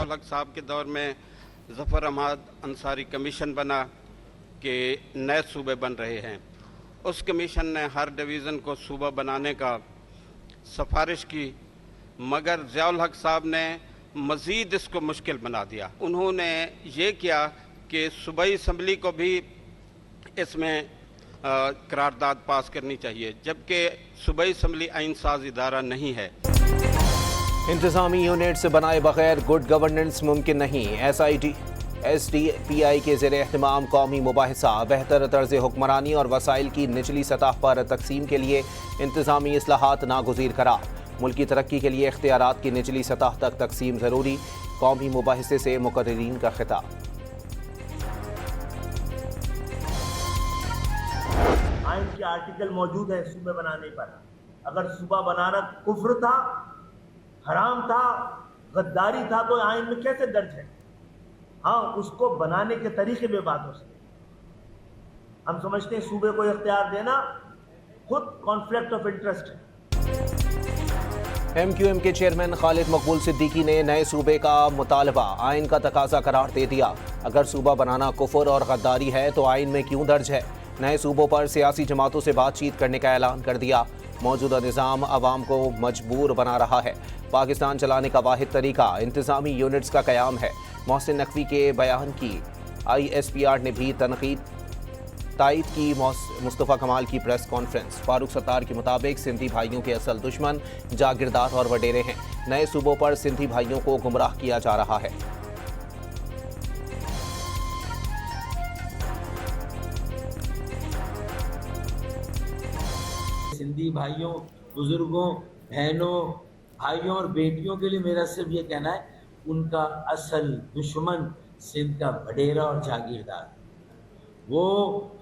ज़ियाउल हक साहब के दौर में ज़फ़र अहमद अंसारी कमीशन बना कि नए सूबे बन रहे हैं। उस कमीशन ने हर डिवीज़न को सूबा बनाने का सिफारिश की, मगर ज़ियाउल हक साहब ने मज़ीद इसको मुश्किल बना दिया। उन्होंने ये किया कि सूबाई असम्बली को भी इसमें करारदाद पास करनी चाहिए, जबकि सूबाई असम्बली आइन साज इदारा नहीं है। इंतजामी यूनिट से बनाए बगैर गुड गवर्नेंस मुमकिन नहीं। SDPI के ज़ेरे एहतमाम कौमी मुबाहिसा बेहतर तर्ज हुक्मरानी और वसाइल की निचली सतह पर तकसीम के लिए इंतजामी इस्लाहात नागुज़ीर करार। मुल्की तरक्की के लिए इख्तियारात की निचली सतह तक तकसीम ज़रूरी। कौमी मुबाहिसे से मुकर्रीरीन का खिताब। आइन के आर्टिकल मौजूद है सूबे बनाने पर। अगर सूबा बनाना कुफ्र था, हराम था, गद्दारी था, तो आइन में कैसे दर्ज है? हाँ, उसको बनाने के तरीके में बात हो सकती। हम समझते हैं सूबे को इख्तियार देना खुद कॉन्फ्लिक्ट ऑफ इंटरेस्ट है। MQM के चेयरमैन खालिद मकबूल सिद्दीकी ने नए सूबे का मुतालबा आइन का तकाजा करार दे दिया। अगर सूबा बनाना कुफ्र और गद्दारी है तो आइन में क्यों दर्ज है? नए सूबों पर सियासी जमातों से बातचीत करने का ऐलान कर दिया। मौजूदा निज़ाम अवाम को मजबूर बना रहा है। पाकिस्तान चलाने का वाहिद तरीका इंतजामी यूनिट्स का क़याम है। मोहसिन नकवी के बयान की ISPR ने भी तायद की। मुस्तफ़ा कमाल की प्रेस कॉन्फ्रेंस। फारूक सत्तार के मुताबिक सिंधी भाइयों के असल दुश्मन जागीरदार और वडेरे हैं। नए सूबों पर सिंधी भाइयों को गुमराह किया जा रहा है। सिंधी भाइयों, बुजुर्गों, बहनों, भाइयों और बेटियों के लिए मेरा सिर्फ ये कहना है, उनका असल दुश्मन सिंध का वडेरा और जागीरदार वो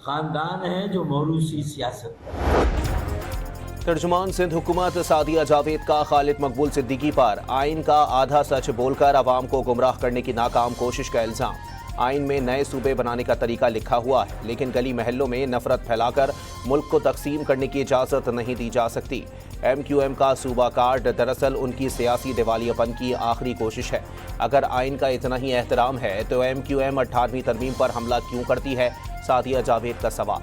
खानदान है जो मौरूसी सियासत करता है। तर्जुमान सिंध हुकूमत सादिया जावेद का खालिद मकबूल सिद्दीकी पर आइन का आधा सच बोलकर अवाम को गुमराह करने की नाकाम कोशिश का इल्ज़ाम। आइन में नए सूबे बनाने का तरीका लिखा हुआ है, लेकिन गली महल्लों में नफरत फैलाकर मुल्क को तकसीम करने की इजाज़त नहीं दी जा सकती। MQM का सूबा कार्ड दरअसल उनकी सियासी दिवालियापन की आखिरी कोशिश है। अगर आइन का इतना ही एहतराम है तो MQM 18वीं तरमीम पर हमला क्यों करती है? सादिया जावेद का सवाल।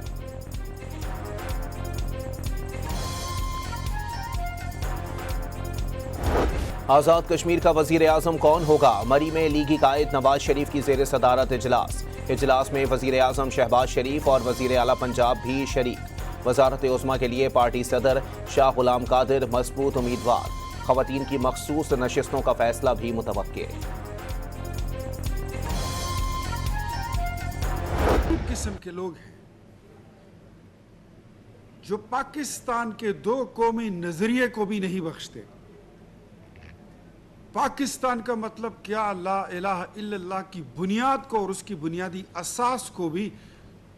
आज़ाद कश्मीर का वज़ीर आज़म कौन होगा? मरी में लीगी कायद नवाज शरीफ की ज़ेर सदारत इजलास में वज़ीर आज़म शहबाज शरीफ और वज़ीर आला पंजाब भी शरीक। वज़ारत उज़्मा के लिए पार्टी सदर शाह गुलाम कादिर मजबूत उम्मीदवार। ख़वातीन की मखसूस नशिस्तों का फैसला भी मुतवक्के। किस्म के लोग हैं जो पाकिस्तान के दो कौमी नजरिए को भी नहीं बख्शते। पाकिस्तान का मतलब क्या, ला इलाहा इल्लल्लाह की बुनियाद को और उसकी बुनियादी असास को भी,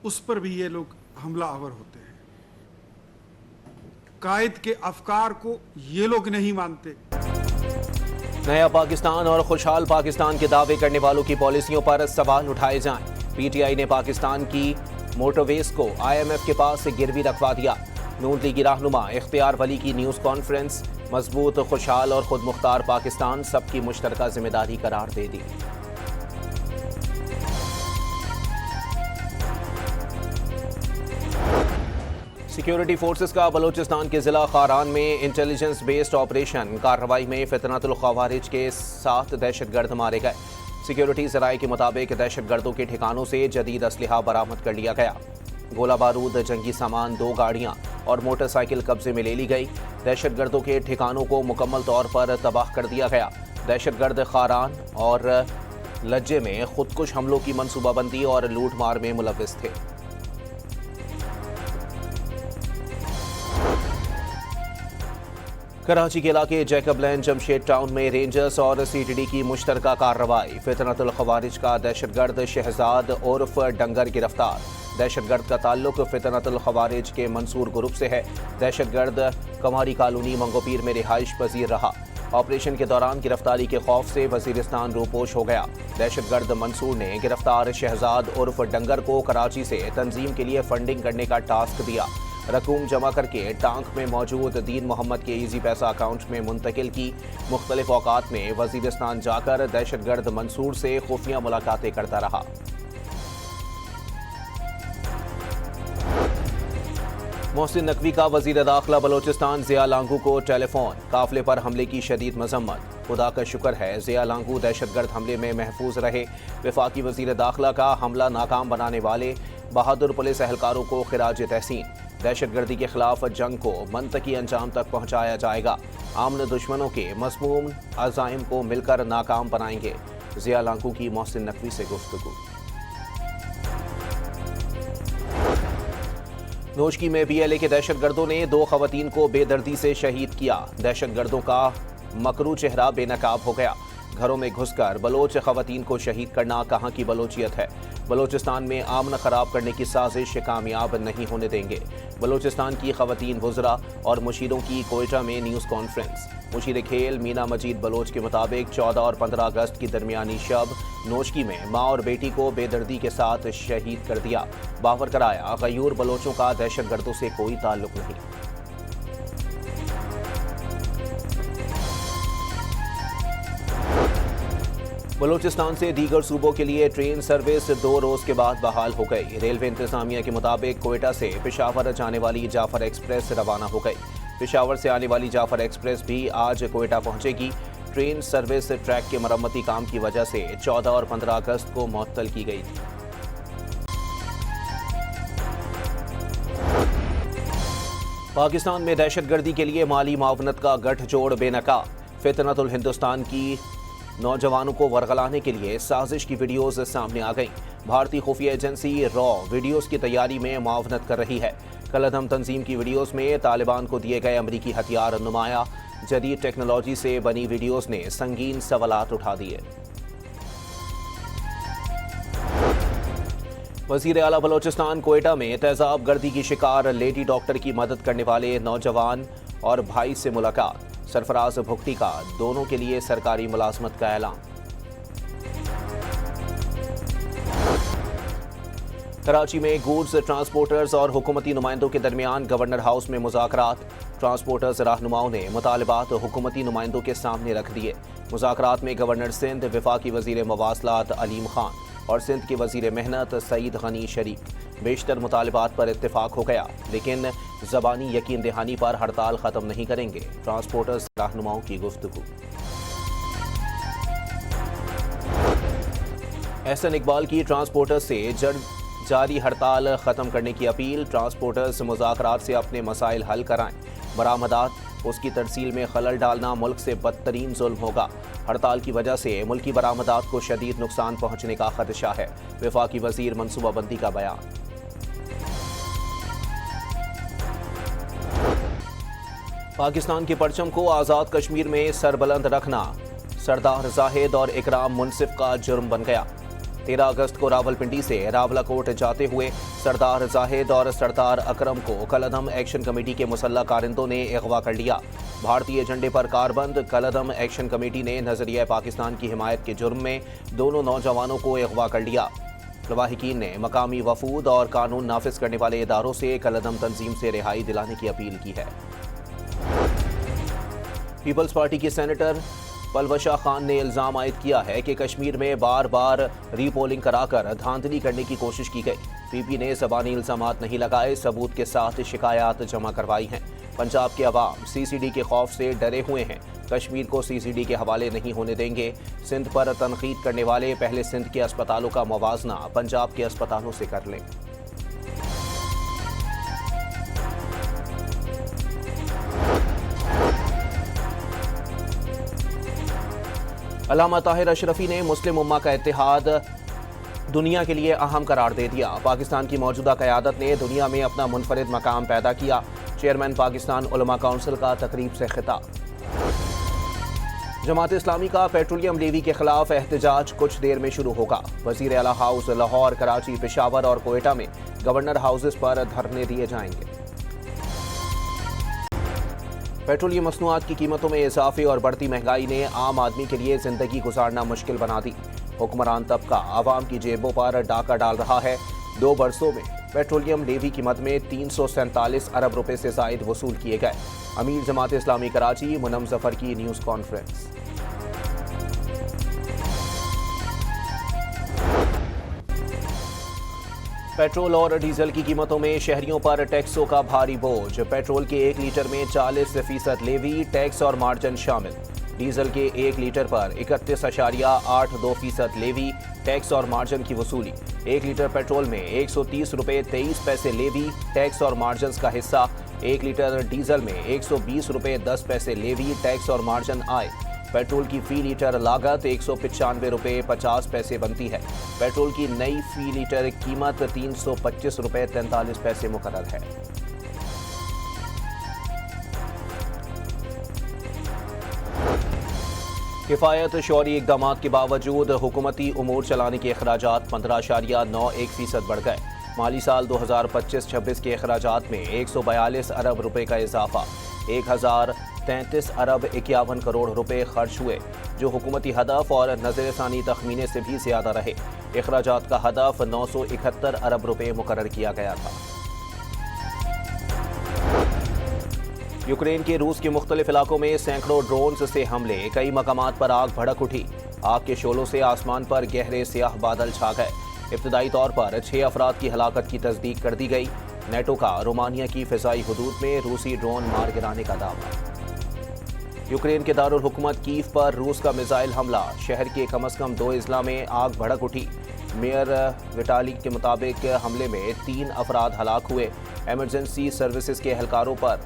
उस पर भी ये लोग हमला आवर होते हैं। कायद के अफकार को ये लोग नहीं मानते। नया पाकिस्तान और खुशहाल पाकिस्तान के दावे करने वालों की पॉलिसियों पर सवाल उठाए जाएं। PTI ने पाकिस्तान की मोटरवेज को IMF के पास से गिरवी रखवा दिया। नून लीगी रहनुमा इख्तियार वली की न्यूज़ कॉन्फ्रेंस। मजबूत, खुशहाल और खुद मुख्तार पाकिस्तान सबकी मुश्तरका जिम्मेदारी करार दे दी। सिक्योरिटी फोर्सेस का बलूचिस्तान के जिला खारान में इंटेलिजेंस बेस्ड ऑपरेशन। कार्रवाई में फितनतुल खवारिज के 7 दहशतगर्द मारे गए। सिक्योरिटी ज़राए के मुताबिक दहशतगर्दों के ठिकानों से जदीद असलहा बरामद कर लिया गया। गोला बारूद, जंगी सामान, 2 गाड़ियां और मोटरसाइकिल कब्जे में ले ली गई। दहशतगर्दों के ठिकानों को मुकम्मल तौर पर तबाह कर दिया गया। दहशतगर्द खारान और लज्जे में खुदकुश हमलों की मनसूबाबंदी और लूट मार में मुलव्विस थे। कराची के इलाके जैकब लैन जमशेद टाउन में रेंजर्स और CTD की मुश्तरका कार्रवाई। फितनतुल खवारिज का दहशतगर्द शहजाद उर्फ डंगर गिरफ्तार। दहशतगर्द का ताल्लुक फितनतुल खवारिज के मंसूर ग्रुप से है। दहशतगर्द कमारी कॉलोनी मंगोपीर में रिहाइश पजीर रहा। ऑपरेशन के दौरान गिरफ्तारी के खौफ से वजीरिस्तान रूपोश हो गया। दहशतगर्द मंसूर ने गिरफ्तार शहजाद उर्फ डंगर को कराची से तंजीम के लिए फंडिंग करने का टास्क दिया। رقوم جمع کر کے ٹانک میں موجود دین محمد کے ایزی پیسہ اکاؤنٹ میں منتقل کی۔ مختلف اوقات میں وزیرستان جا کر دہشت گرد منصور سے خفیہ ملاقاتیں کرتا رہا۔ محسن نقوی کا وزیر داخلہ بلوچستان ضیاء لانگو کو ٹیلی فون۔ قافلے پر حملے کی شدید مذمت۔ خدا کا شکر ہے ضیاء لانگو دہشت گرد حملے میں محفوظ رہے۔ وفاقی وزیر داخلہ کا حملہ ناکام بنانے والے بہادر پولیس اہلکاروں کو خراج تحسین۔ دہشت گردی کے خلاف جنگ کو منطقی انجام تک پہنچایا جائے گا۔ آمن دشمنوں کے مذموم عزائم کو مل کر ناکام بنائیں گے۔ ضیاء لانگو کی محسن نقوی سے گفتگو۔ نوشکی میں بی ایل اے کے دہشت گردوں نے 2 خواتین کو بے دردی سے شہید کیا۔ دہشت گردوں کا مکرو چہرہ بے نقاب ہو گیا۔ گھروں میں گھس کر بلوچ خواتین کو شہید کرنا کہاں کی بلوچیت ہے؟ بلوچستان میں امن خراب کرنے کی سازش کامیاب نہیں ہونے دیں گے۔ بلوچستان کی خواتین وزراء اور مشیروں کی کوئٹہ میں نیوز کانفرنس۔ مشیر کھیل مینا مجید بلوچ کے مطابق 14 اور 15 اگست کی درمیانی شب نوشکی میں ماں اور بیٹی کو بے دردی کے ساتھ شہید کر دیا۔ باور کرایا غیور بلوچوں کا دہشت گردوں سے کوئی تعلق نہیں۔ بلوچستان سے دیگر صوبوں کے لیے ٹرین سروس 2 روز کے بعد بحال ہو گئی۔ ریلوے انتظامیہ کے مطابق کوئٹہ سے پشاور جانے والی جعفر ایکسپریس روانہ ہو گئی۔ پشاور سے آنے والی جعفر ایکسپریس بھی آج کوئٹہ پہنچے گی۔ ٹرین سروس ٹریک کے مرمتی کام کی وجہ سے 14 اور 15 اگست کو معطل کی گئی تھی۔ پاکستان میں دہشت گردی کے لیے مالی معاونت کا گٹھ جوڑ بے نقاب۔ فتنۃ الہندوستان کی نوجوانوں کو ورغلانے کے لیے سازش کی ویڈیوز سامنے آ گئیں۔ بھارتی خفیہ ایجنسی را ویڈیوز کی تیاری میں معاونت کر رہی ہے۔ کالعدم تنظیم کی ویڈیوز میں طالبان کو دیے گئے امریکی ہتھیار نمایاں۔ جدید ٹیکنالوجی سے بنی ویڈیوز نے سنگین سوالات اٹھا دیے۔ وزیر اعلیٰ بلوچستان کوئٹہ میں تیزاب گردی کی شکار لیڈی ڈاکٹر کی مدد کرنے والے نوجوان اور بھائی سے ملاقات۔ سرفراز بھگٹی کا دونوں کے لیے سرکاری ملازمت کا اعلان۔ کراچی میں گوڈز ٹرانسپورٹرز اور حکومتی نمائندوں کے درمیان گورنر ہاؤس میں مذاکرات۔ ٹرانسپورٹرز رہنماؤں نے مطالبات حکومتی نمائندوں کے سامنے رکھ دیے۔ مذاکرات میں گورنر سندھ، وفاقی وزیر مواصلات علیم خان اور سندھ کے وزیر محنت سعید غنی شریک۔ بیشتر مطالبات پر اتفاق ہو گیا، لیکن زبانی یقین دہانی پر ہڑتال ختم نہیں کریں گے۔ ٹرانسپورٹرز رہنماؤں کی گفتگو۔ احسن اقبال کی ٹرانسپورٹرز سے جاری ہڑتال ختم کرنے کی اپیل۔ ٹرانسپورٹرز مذاکرات سے اپنے مسائل حل کرائیں۔ برآمدات اس کی ترسیل میں خلل ڈالنا ملک سے بدترین ظلم ہوگا۔ ہڑتال کی وجہ سے ملکی برآمدات کو شدید نقصان پہنچنے کا خدشہ ہے۔ وفاقی وزیر منصوبہ بندی کا بیان۔ پاکستان کے پرچم کو آزاد کشمیر میں سربلند رکھنا سردار زاہد اور اکرام منصف کا جرم بن گیا۔ 13 اگست کو راولپنڈی سے راولاکوٹ جاتے ہوئے سردار زاہد اور سردار اکرم کو کالعدم ایکشن کمیٹی کے مسلح کارندوں نے اغوا کر لیا۔ بھارتی ایجنڈے پر کاربند کالعدم ایکشن کمیٹی نے نظریہ پاکستان کی حمایت کے جرم میں دونوں نوجوانوں کو اغوا کر لیا۔ لواحقین نے مقامی وفود اور قانون نافذ کرنے والے اداروں سے کالعدم تنظیم سے رہائی دلانے کی اپیل کی ہے۔ پیپلز پارٹی کے سینیٹر پلوشا خان نے الزام عائد کیا ہے کہ کشمیر میں بار بار ری پولنگ کرا کر دھاندلی کرنے کی کوشش کی گئی۔ پی پی نے زبانی الزامات نہیں لگائے، ثبوت کے ساتھ شکایات جمع کروائی ہیں۔ پنجاب کے عوام سی سی ڈی کے خوف سے ڈرے ہوئے ہیں، کشمیر کو سی سی ڈی کے حوالے نہیں ہونے دیں گے۔ سندھ پر تنقید کرنے والے پہلے سندھ کے اسپتالوں کا موازنہ پنجاب کے اسپتالوں سے کر لیں۔ علامہ طاہر اشرفی نے مسلم امہ کا اتحاد دنیا کے لیے اہم قرار دے دیا۔ پاکستان کی موجودہ قیادت نے دنیا میں اپنا منفرد مقام پیدا کیا۔ چیئرمین پاکستان علماء کونسل کا تقریب سے خطاب۔ جماعت اسلامی کا پیٹرولیم لیوی کے خلاف احتجاج کچھ دیر میں شروع ہوگا۔ وزیر اعلیٰ ہاؤس لاہور، کراچی، پشاور اور کوئٹہ میں گورنر ہاؤسز پر دھرنے دیے جائیں گے۔ پیٹرولیم مصنوعات کی قیمتوں میں اضافے اور بڑھتی مہنگائی نے عام آدمی کے لیے زندگی گزارنا مشکل بنا دی۔ حکمران طبقہ عوام کی جیبوں پر ڈاکہ ڈال رہا ہے۔ 2 برسوں میں पेट्रोलियम लेवी कीमत में 347 अरब रुपए से जायद वसूल किए गए। अमीर जमात इस्लामी कराची मुनम जफर की न्यूज़ कॉन्फ्रेंस। पेट्रोल और डीजल की कीमतों में शहरियों पर टैक्सों का भारी बोझ। पेट्रोल के 1 लीटर में 40% लेवी, टैक्स और मार्जिन शामिल। डीजल के 1 लीटर पर 31.82% लेवी, टैक्स और मार्जिन की वसूली। 1 लीटर पेट्रोल में 130 रुपये 23 पैसे लेवी, टैक्स और मार्जिन का हिस्सा। 1 लीटर डीजल में 120 रुपये 10 पैसे लेवी, टैक्स और मार्जिन आए। पेट्रोल की फी लीटर लागत 195 रुपये 50 पैसे बनती है। पेट्रोल की नई फी लीटर कीमत 325 रुपये 43 पैसे मुकर्रर है। किफ़ायत शौरी इक़दाम के बावजूद हुकूमती उमूर चलाने के अखराजात 15.91% बढ़ गए। माली साल 2025-26 के अखराजात में 142 अरब रुपए का इजाफा। 1033 अरब 51 करोड़ रुपए खर्च हुए, जो हुकूमती हदफ और नज़रसानी तखमीने से भी ज़्यादा रहे। अखराजात का हदफ 971 अरब रुपए मुकर्रर किया गया था। यूक्रेन के रूस के मुख्तलिफ इलाकों में सैकड़ों ड्रोन्स से हमले, कई मकामात पर आग भड़क उठी। आग के शोलों से आसमान पर गहरे स्याह बादल छा गए। इब्तदाई तौर पर 6 अफराद की हलाकत की तस्दीक कर दी गई। नेटो का रोमानिया की फ़िज़ाई हुदूद में रूसी ड्रोन मार गिराने का दावा। यूक्रेन के दारुल हुकूमत कीव पर रूस का मिसाइल हमला, शहर के कम अज़ कम 2 अजला में आग भड़क उठी। मेयर विटाली के मुताबिक हमले में 3 अफराद हलाक हुए। एमरजेंसी सर्विसेज के एहलकारों पर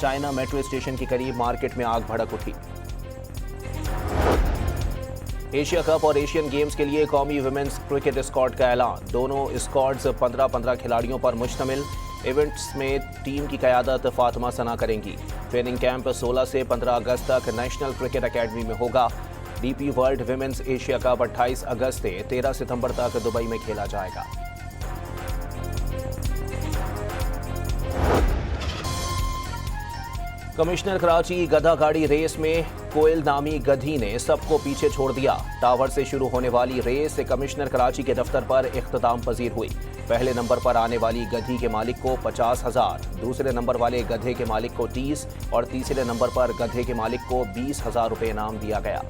चाइना मेट्रो स्टेशन के करीब मार्केट में आग भड़क उठी। एशिया कप और एशियन गेम्स के लिए कौमी वुमेन्स क्रिकेट स्क्वाड का ऐलान। दोनों स्क्वाड्स 15-15 खिलाड़ियों पर मुश्तमिल। इवेंट्स में टीम की क़यादत फातिमा सना करेंगी। ट्रेनिंग कैंप 16 से 15 अगस्त तक नेशनल क्रिकेट अकेडमी में होगा। DP world women's Asia cup 28 अगस्त से 13 सितंबर तक दुबई में खेला जाएगा। कमिश्नर कराची गधा गाड़ी रेस में कोयल नामी गधी ने सबको पीछे छोड़ दिया। टावर से शुरू होने वाली रेस कमिश्नर कराची के दफ्तर पर इख्तिताम पजीर हुई। पहले नंबर पर आने वाली गधी के मालिक को 50,000, दूसरे नंबर वाले गधे के मालिक को 30 और तीसरे नंबर पर गधे के मालिक को 20,000 रुपये इनाम दिया गया।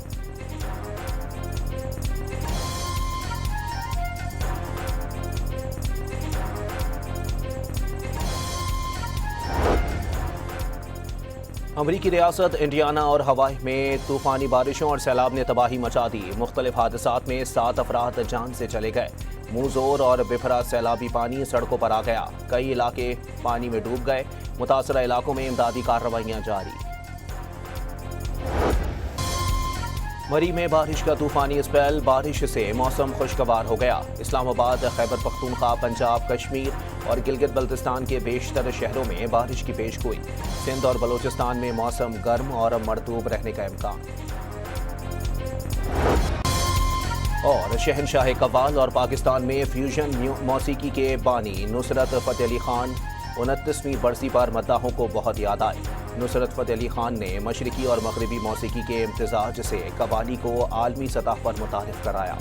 अमरीकी रियासत इंडियाना और हवाई में तूफानी बारिशों और सैलाब ने तबाही मचा दी। मुख्तलिफ हादसात में 7 अफराद जान से चले गए। मुंहजोर और बिफरा सैलाबी पानी सड़कों पर आ गया। कई इलाके पानी में डूब गए। मुतासरा इलाकों में इमदादी कार्रवाइयां जारी। मरी में बारिश का तूफानी स्पेल, बारिश से मौसम खुशगवार हो गया। इस्लामाबाद, खैबर पख्तूनख्वा, पंजाब, कश्मीर और गिलगित बल्तिस्तान के बेशतर शहरों में बारिश की पेशगोई। सिंध और बलूचिस्तान में मौसम गर्म और मरतूब रहने का इम्कान। और शहनशाह कव्वाल और पाकिस्तान में फ्यूजन मौसीकी के बानी नुसरत फ़तेह अली खान 29वीं बरसी पर मद्दाहों को बहुत याद आई। नुसरत फ़तेह अली खान ने मशरिकी और मगरबी मौसीकी के इम्तिज़ाज से कव्वाली को आलमी सतह पर मुतारिफ कराया।